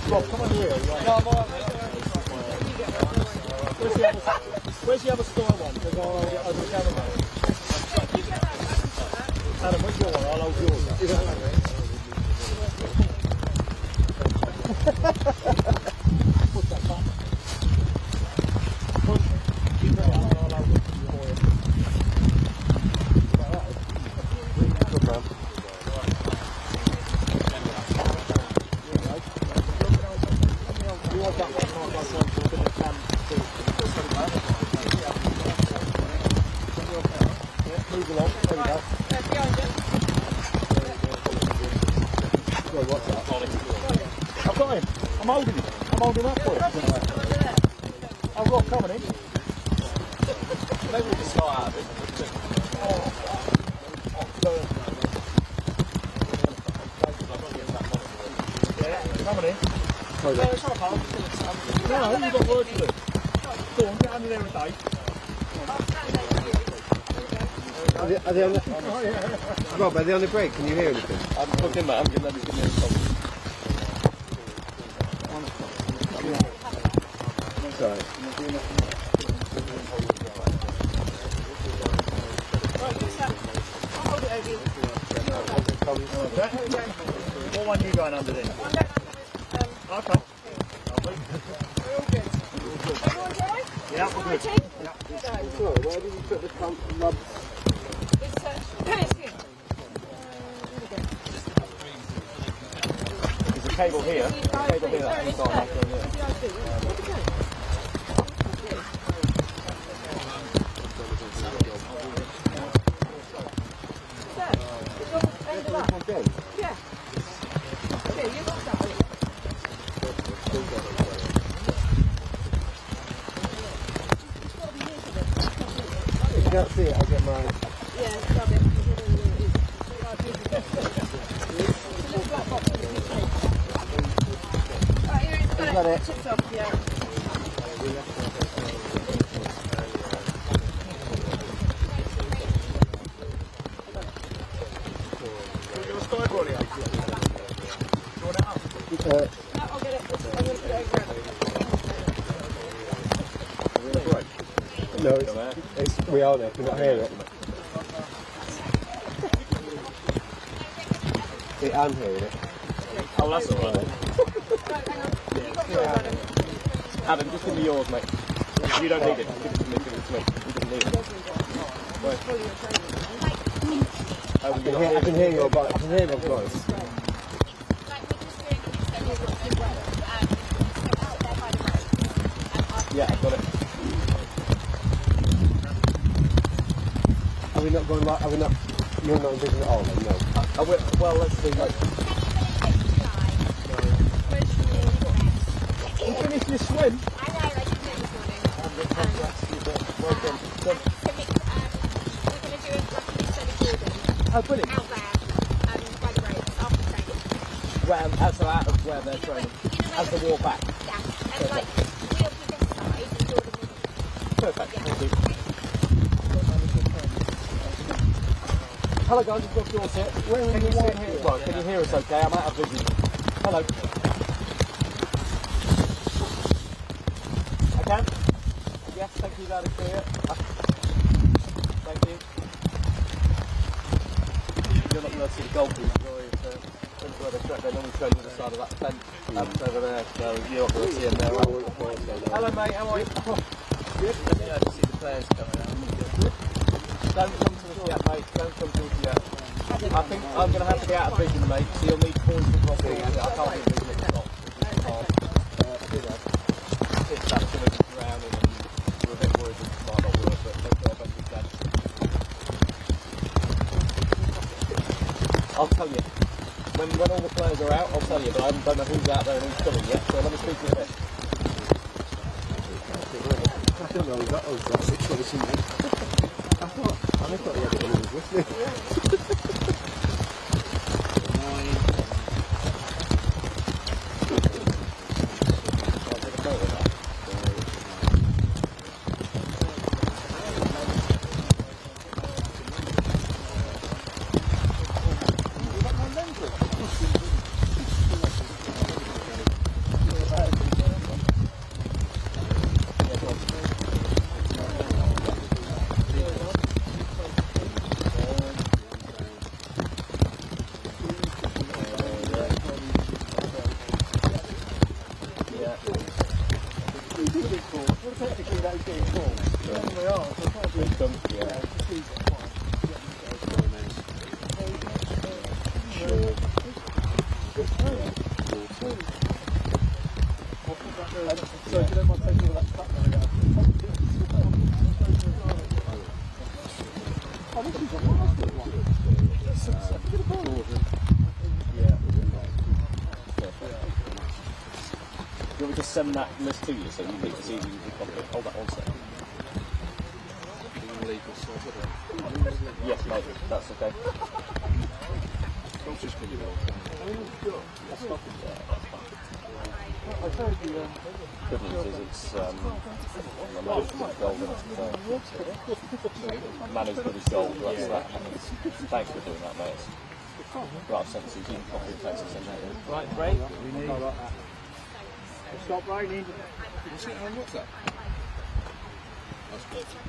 Rob, come on here. Where's the other store one? Because I'll get over the camera. Adam, where's your one? I'll hold yours. Push that button. Push. Keep it on. I'll hold it for you. Good man. You want that one? Move along. There we go. What's that? I've got him. I'm holding him. I'm holding him up for you. I've got coming in. Maybe we can start out of it. Yeah, coming in. No, you've got work to do. Go on, get under there and Dave. Are they on the... Rob, are they on the break? Can you hear anything? I'm looking, mate. I'm going to give me a call. Sorry. What one are you going under then? Okay. Yeah, we're good. Where did you put the rubs? There's a cable here. Cable here. That's on. Yeah. Yeah, you got that. If you can't see it, I'll get mine. Yeah, grab it. Right, here it's got it. Chips off, yeah. I'll get it. I'm going to put it over it. No, it's we are there. Can you not hear it? See, I'm hearing it. Oh, that's all right. Right, hang on. You've got yours, Adam. Adam, just give me yours, mate. You don't need it. Give it to me. Give it to me. You don't need it. I can hear your voice. I can hear my voice. Yeah, I've got it. Are we not going like? Are we not? You're not envisioning at all, then? No. Well, let's see. Like, you finished your swim? I know, I did it this morning. Well done. We're going to do a study Jordan Oh, brilliant. out there by the roads after training. So out of where they're training. As the walk back. Yeah, and like we'll be this side and Jordan will be. Perfect. Thank you. Hello guys, I've got yours here. Can you hear? Well, can you hear us okay? I'm out of vision. Hello. I can? Yes, thank you, loud and clear. Thank you. You're not going to see the goalkeeper, are you? Where they normally train on the side of that fence. Over there, so you're not going to see them there. Hello mate, how are you? Good. Yeah, to see the players coming out. Don't come to us yet, mate. Don't come to us yet. I think I'm going to have to be out of vision, mate, so you'll need points across the I can't be vision at the top. It's that sort of drowning and we're a bit worried that it might not work, but they've got our best we can. I'll tell you. When all the players are out, I'll tell you, but I don't know who's out there and who's coming yet, so let me speak to you a bit. I don't know. That was situation, mate. I thought you had it when he was with me. he's getting full. They are, so I can't do it. Yeah. So you don't mind taking all that crap now again? Oh, this is a last one. Yeah. Do you want me to send that list to you so you can see the hold that one second? Yes, mate, that's okay. Good news is it's managed to get gold in it. Managed to get gold, that's that. Thanks for doing that, mate. Right, I've sent it to you. You can copy and paste and send that in. Right, break. Stop raining. What's it on WhatsApp?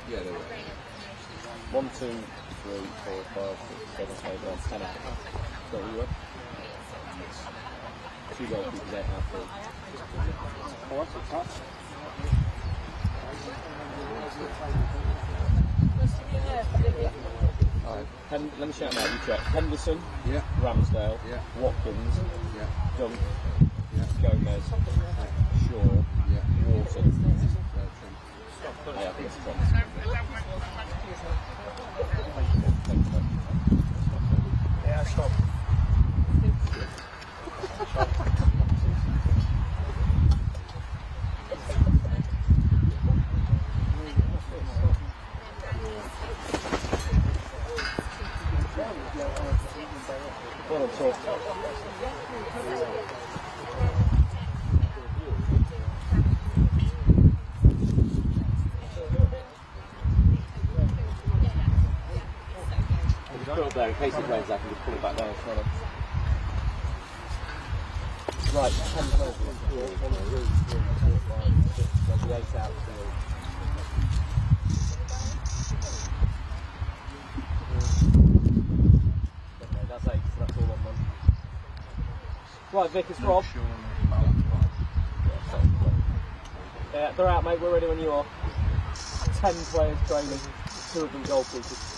Yeah, there we are. 1, 2, 3, 4, 5, 6, 7, 8, 9, 10. Is that what you were? 2 goalkeepers, 8 out of 3. Oh, that's a touch. Let me shout them out, you check. Henderson, Yeah. Ramsdale, Yeah. Watkins, Yeah. Dunk, Yeah. Gomez, Shaw, Yeah. Wharton. Trent. I think it's Trent. Yeah, stop. What I'm talking about. Put it up there in case it rains, I can just pull it back down in front of it. Right, 10 players. 1, 2, 3, 4, 5, 6, 7, 8 out of field. Okay, that's 8, so that's all on them. Right, Vic, it's Rob. Yeah, they're out, mate. We're ready when you are. 10 players training, 2 of them goalkeepers.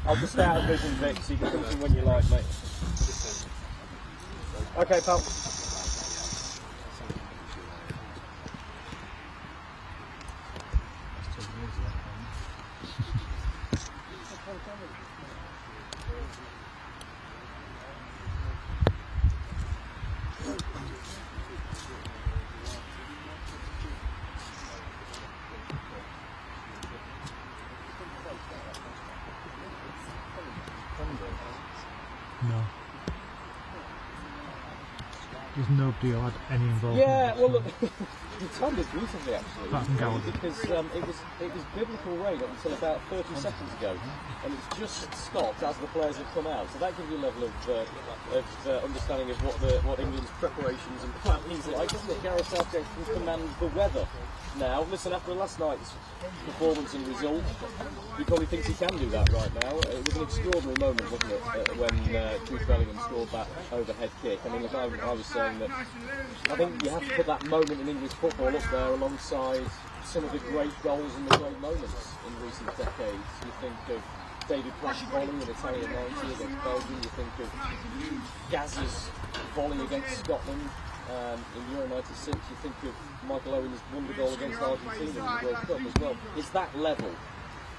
I'll just stay out of vision, Vic, so you can come in when you like, mate. Okay, pal. No. There's nobody who had any involvement. Yeah, well, look, we told this recently actually, Apart from Gallagher. because it was biblical rain up until about 30 seconds ago, and it's just stopped as the players have come out. So that gives you a level of understanding of what England's preparations and plan is like, doesn't it? Gareth Southgate can command the weather now. Listen, after last night's performance and result, he probably thinks he can do that right now. It was an extraordinary moment, wasn't it, when Jude Bellingham scored that overhead kick. I mean, look, I was saying that I think you have to put that moment in English football up there alongside some of the great goals and the great moments in recent decades. You think of David Platt's volley in Italian 90 against Belgium, you think of Gaz's volley against Scotland in Euro 96, you think of Michael Owen's wonder goal against Argentina in the World Cup as well. It's that level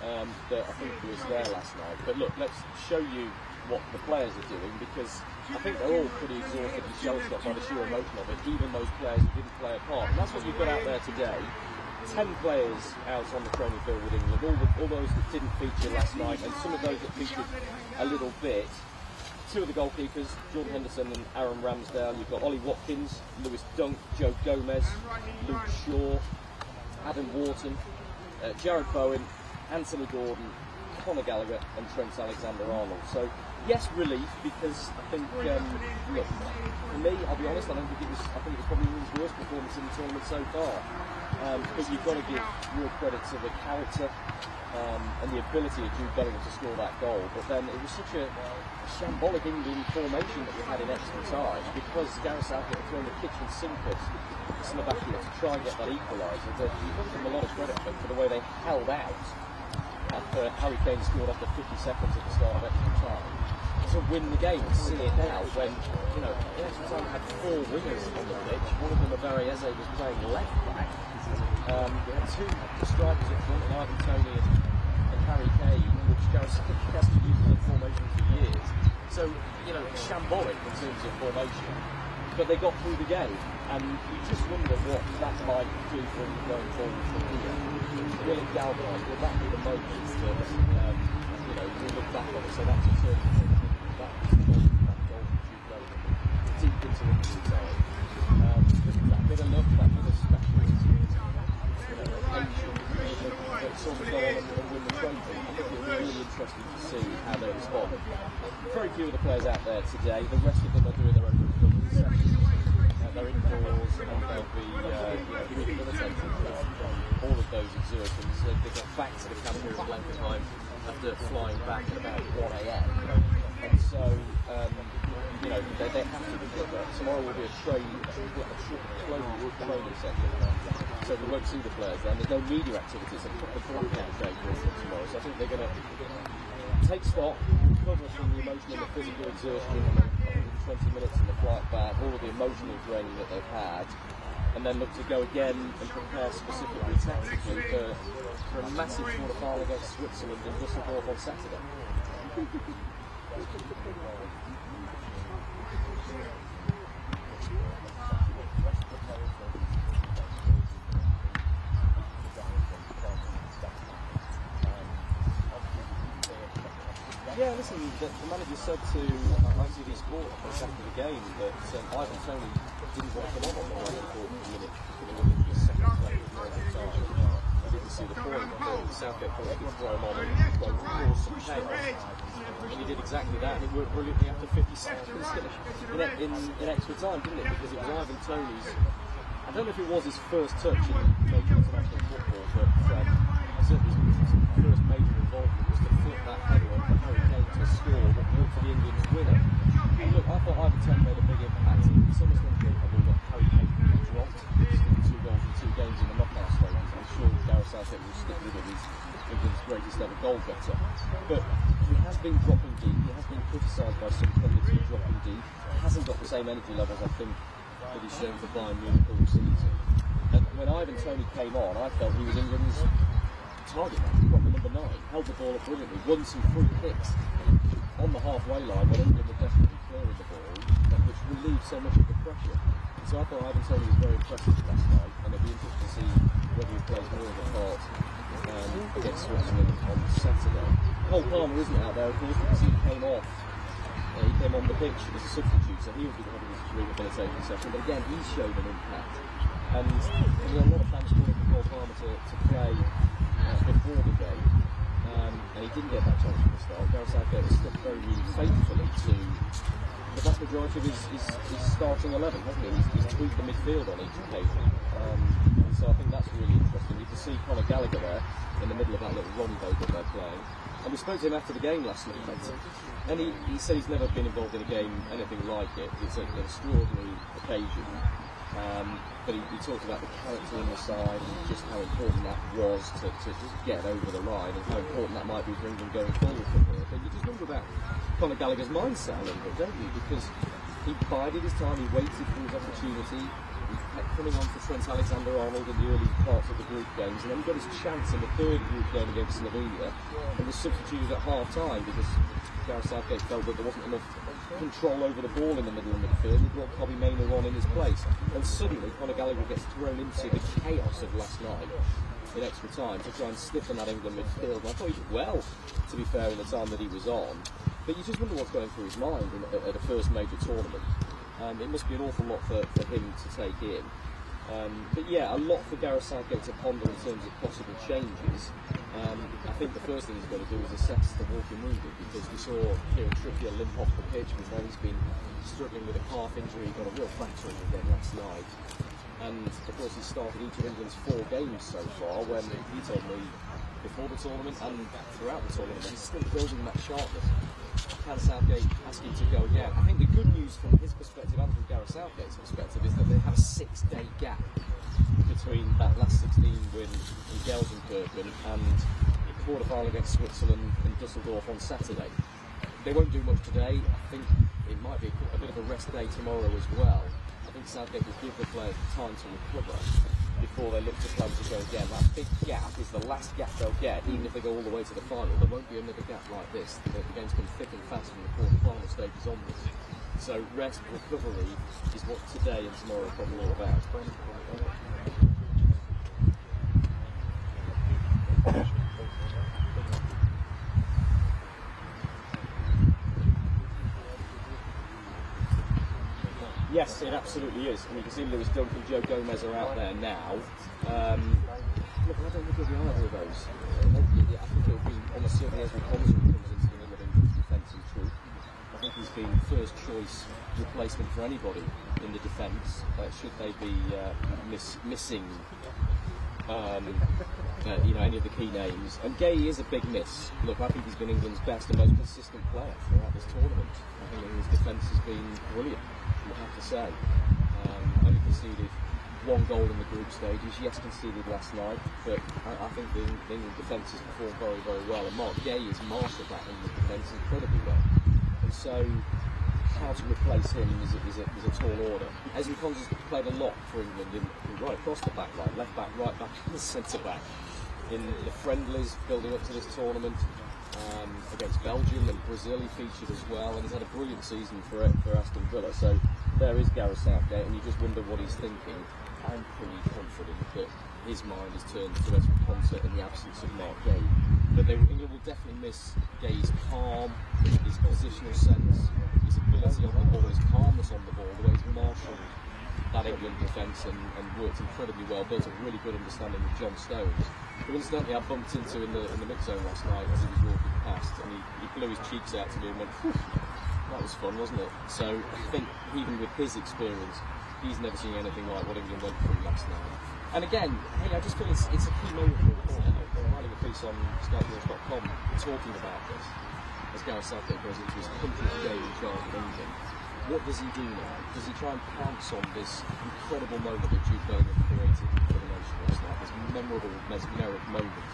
that I think was there last night. But look, let's show you what the players are doing, because I think they're all pretty exhausted and shell-shocked by the sheer emotion of it, even those players who didn't play a part. And that's what you've got out there today. 10 players out on the training field with England, all those that didn't feature last night, and some of those that featured a little bit. 2 of the goalkeepers, Jordan Henderson and Aaron Ramsdale. You've got Ollie Watkins, Lewis Dunk, Joe Gomez, Luke Shaw, Adam Wharton, Jared Bowen, Anthony Gordon, Conor Gallagher and Trent Alexander-Arnold. So Yes, relief, because I think, look, for me, I'll be honest, I think it was probably his worst performance in the tournament so far. But you've got to give real credit to the character and the ability of Jude Bellingham to score that goal. But then it was such a shambolic England formation that we had in extra time, because Gareth Southgate had thrown the kitchen sink at Slovakia to try and get that equaliser. That you give them a lot of credit for the way they held out after Harry Kane scored after 50 seconds at the start of extra time to win the game. And see it now when, you know, in extra time we had 4 wingers on the pitch. One of them, Eze, was playing left back. We had 2 strikers up front, Ivan Toney and Harry Kane, which Gareth Southgate hasn't used in the formation for years. So, you know, shambolic in terms of formation. But they got through the game, and you just wonder what that might do for them going forward from here. Will it galvanise? Will that be the moment that, you know, we look back on it? So that's a turning point. That was the moment that goal from Jude Bellingham deep into injury time. That bit of luck, that bit of special, you know, occasion that saw them go on and win the trophy. I think it'll be really interesting to see how they respond. Very few of the players out there today. The rest of them are doing their own recovery sessions. They're indoors and they'll be rehabilitated from all of those exertions. They got back to the camp here at Blankenheim after flying back at about 1 a.m. And so, you know, they have to recover. Tomorrow will be a short training session. So we won't see the players then. There's no media activities. They've put the blackout day for tomorrow. So I think they're going to take stock, recover from the emotional and the physical exertion in the 120 minutes in the flight back, all of the emotional draining that they've had, and then look to go again and prepare specifically tactically for a massive quarter-final against Switzerland in Düsseldorf on Saturday. Yeah, listen, the manager said to ITV Sport after the game that Ivan Toney didn't want to come on the right important minute for the second play of normal time. I didn't see the point. Southgate thought he could throw him on and cause some chaos. And he did exactly that, and it worked brilliantly after 50 seconds in extra time, didn't it? Because it was Ivan Toney's, I don't know if it was his first touch in major international football, but certainly his first major involvement was to flip that header on for Harry Kane to score what looked to be England's winner. And look, I thought Ivan Toney made a big impact. Someone's going to think I've all got Harry Kane dropped. He's got 2 goals in 2 games in the knockout stages. I'm sure Gareth Southgate will stick with it. He's England's greatest ever goal getter. But he has been dropping deep. He has been criticised by some pundits for dropping deep. He hasn't got the same energy levels, I think, that he's shown for Bayern Munich all season. And when Ivan Toney came on, I felt he was England's target man, proper number 9, held the ball up brilliantly, won some free kicks on the halfway line when England were definitely clearing the ball, which relieved so much of the pressure. And so I thought Ivan Toney was very impressive last night, and it'll be interesting to see whether he plays more of a part against Switzerland on Saturday. Cole Palmer isn't out there, of course, because he came off. He came on the pitch as a substitute, so he will be having his rehabilitation session. But again, he's shown an impact. And there were a lot of fans calling for Cole Palmer to play before the game, and he didn't get that chance from the start. Gareth Southgate has stuck very really faithfully to the vast majority of his starting 11, hasn't he? He's tweaked the midfield on each occasion. So I think that's really interesting. You can see Conor Gallagher there in the middle of that little rendezvous that they're playing. And we spoke to him after the game last night, and he said he's never been involved in a game anything like it. It's an extraordinary occasion. But he talked about the character on the side and just how important that was to just get over the line, and how important that might be for England going forward from here. But you just wonder about Conor Gallagher's mindset a little bit, don't you? Because he bided his time, he waited for his opportunity, he kept coming on for Trent Alexander-Arnold in the early parts of the group games, and then he got his chance in the 3rd group game against Slovenia, and was substituted at half-time because Gareth Southgate felt that there wasn't enough control over the ball in the middle of the midfield. He brought Bobby Maynard on in his place, and suddenly Conor Gallagher gets thrown into the chaos of last night in extra time to try and stiffen that England midfield. And I thought he did well, to be fair, in the time that he was on. But you just wonder what's going through his mind at a first major tournament. It must be an awful lot for him to take in. But yeah, a lot for Gareth Southgate to ponder in terms of possible changes. I think the first thing he's got to do is assess the walking wounded, because we saw Kieran Trippier limp off the pitch. We know he's been struggling with a calf injury. He got a real fracture in the game last night. And of course he's started each of England's 4 games so far, when he told me before the tournament and throughout the tournament he's still building that sharpness. Can Southgate ask him to go again? I think the good news from his perspective and from Gareth Southgate's perspective is that they have a 6-day gap between that last 16 win in Gelsenkirchen and the quarter-final against Switzerland in Dusseldorf on Saturday. They won't do much today. I think it might be a bit of a rest day tomorrow as well. I think Southgate will give the players time to recover before they look to plan to go again. That big gap is the last gap they'll get, even if they go all the way to the final. There won't be another gap like this. The games come thick and fast from the quarter-final stages onwards. So rest, recovery is what today and tomorrow are probably all about. Yes, it absolutely is. And you can see Lewis Dunk and Joe Gomez are out there now. Look, I don't think it'll be either of those. I think it'll be almost certainly Ezra Thompson comes into the middle of England's defence in truth. I think he's been first choice replacement for anybody in the defence, should they be missing any of the key names. And Gay is a big miss. Look, I think he's been England's best and most consistent player throughout this tournament. I think England's defence has been brilliant, we'll have to say. Only conceded 1 goal in the group stages. Yes, conceded last night, but I think the England defence has performed very, very well. And Mark Gay has mastered that England defence incredibly well. And so, how to replace him is a tall order. Ezra Thompson's played a lot for England right across the back line, left back, right back, and centre back. In the friendlies building up to this tournament, against Belgium and Brazil he featured as well, and he's had a brilliant season for Aston Villa. So there is Gareth Southgate, and you just wonder what he's thinking. I'm pretty confident that his mind is turned to Ezra Thompson in the absence of Mark Gay. But England will definitely miss Gay's calm, his positional sense, his ability on the ball, his calmness on the ball, the way he's marshalled that England defence and worked incredibly well, built a really good understanding with John Stones, who incidentally I bumped into in the mix zone last night as he was walking past, and he blew his cheeks out to me and went, "Phew, that was fun, wasn't it?" So I think even with his experience, he's never seen anything like what England went through last night. And again, I just feel it's a key moment for us. I'm writing a piece on skynews.com talking about this as Gareth Southgate goes into his 100th game in charge of England. What does he do now? Does he try and pounce on this incredible moment that Jude Bellingham created for the nation last night, this memorable, mesmeric moment?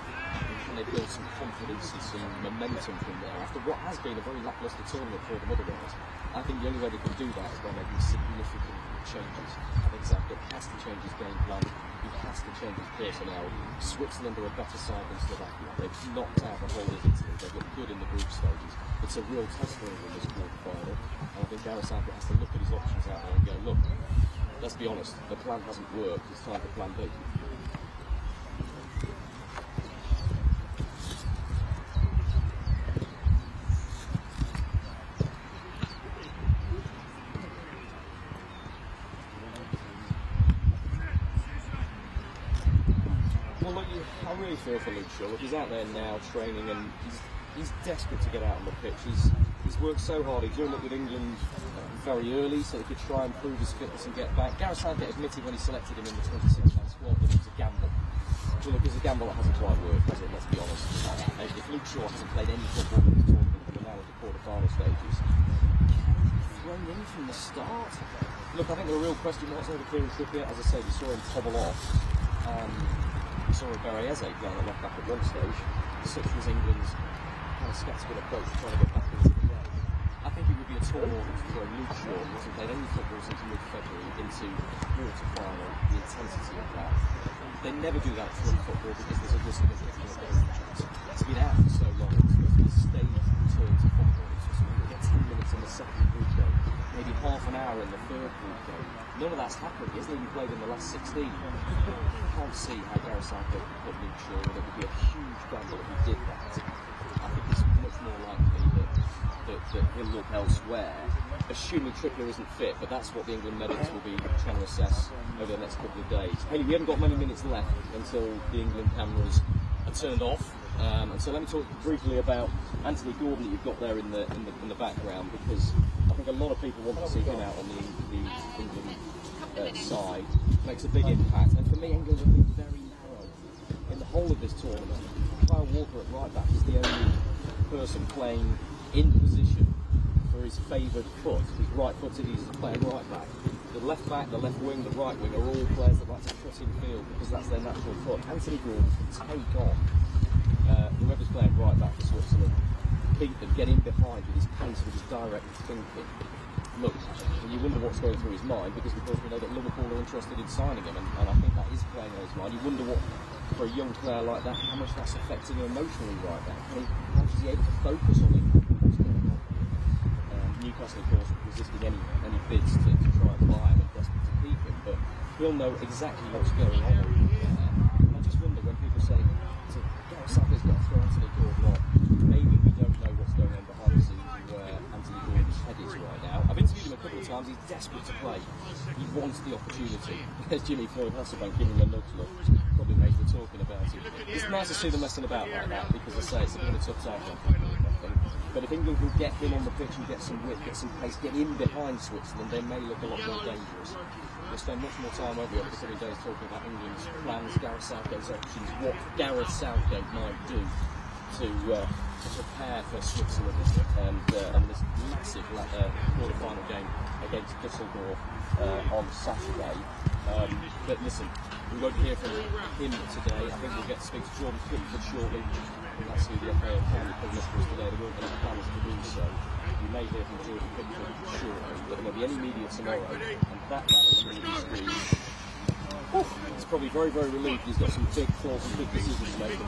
Can they build some confidence and some momentum from there after what has been a very lacklustre tournament for them otherwise? I think the only way they can do that is by making significant changes. I think Southgate has to change his game plan. He has to change his personnel. Switzerland are a better side than Slovakia. They've knocked out the whole of Italy. They've looked good in the group stages. It's a real test for them in this quarter-final. And I think Gareth Southgate has to look at his options out there and go, look, let's be honest, the plan hasn't worked. It's time for plan B. I really feel for Luke Shaw. He's out there now training, and he's desperate to get out on the pitch. He's worked so hard. He joined up with England very early so he could try and prove his fitness and get back. Gareth Southgate admitted when he selected him in the 26-man squad that it was a gamble. Well, look, it's a gamble that hasn't quite worked, has it? Let's be honest. If Luke Shaw hasn't played any football in this tournament, and now at the quarter-final stages, can he thrown in from the start? Look, I think the real question marks over Kieran Trippier. As I said, we saw him tobble off. We saw a Barriese playing at left back at one stage. Such was England's kind of sceptical approach to trying to get back into the game. I think it would be a tall order to throw Luke Shaw, who hasn't played any football since mid-February, into quarter-final, the intensity of that. They never do that through football because there's a risk of a chance. It's been out for so long. It's supposed to be a staged return to football. It's supposed to get 10 minutes in the second group game, maybe half an hour in the third group game. None of that's happened. He hasn't even played in the last 16. I can't see how Gareth Southgate could put Luke Shaw, and it would be a huge gamble if he did that. I think it's much more likely that he'll look elsewhere, assuming Trippier isn't fit, but that's what the England medics will be trying to assess over the next couple of days. Hey, we haven't got many minutes left until the England cameras are turned off. And so let me talk briefly about Anthony Gordon that you've got there in the background, because I think a lot of people want to see him out on the England side. Makes a big impact, and for me, England have been very narrow in the whole of this tournament. Kyle Walker at right back is the only person playing in position for his favoured foot. He's right-footed, he's playing right back. The left back, the left wing, the right wing are all players that like to cut in field because that's their natural foot. Anthony Gordon can take on whoever's playing right back for Switzerland, beat them, get in behind with his pace, with his direct thinking. Look, and you wonder what's going through his mind, because of course we know that Liverpool are interested in signing him, and I think that is playing on his mind. You wonder what, for a young player like that, how much that's affecting him emotionally right now. I mean, how much is he able to focus on it? What's going on? Newcastle, of course, resisting any bids to try and buy him and desperate to keep him, but he'll know exactly what's going on. I just wonder when people say, Gareth Southgate's got to throw Anthony Gordon on, maybe we don't know what's going on behind the scenes where Anthony Gordon's head is right now. I've interviewed him a couple of times, he's desperate to play. He wants the opportunity. There's Jimmy Floyd Hasselbank giving him a nudge look, probably makes me talking about it. It's nice to see them messing about like that, because I say it's a bit of a tough tackle, I think. But if England can get him on the pitch and get some width, get some pace, get in behind Switzerland, they may look a lot more dangerous. We'll spend much more time over the coming days talking about England's plans, Gareth Southgate's options, what Gareth Southgate might do to prepare for Switzerland and this massive quarter-final game against Düsseldorf on Saturday. But listen, we won't hear from him today. I think we'll get to speak to Jordan Pickford shortly. That's who the FA County Publishers today. There will be plans to do so. You may hear from Jordan Pickford shortly, but there won't be any media tomorrow. And that man on the movie screen, he's probably very, very relieved. He's got some big thoughts and big decisions to make.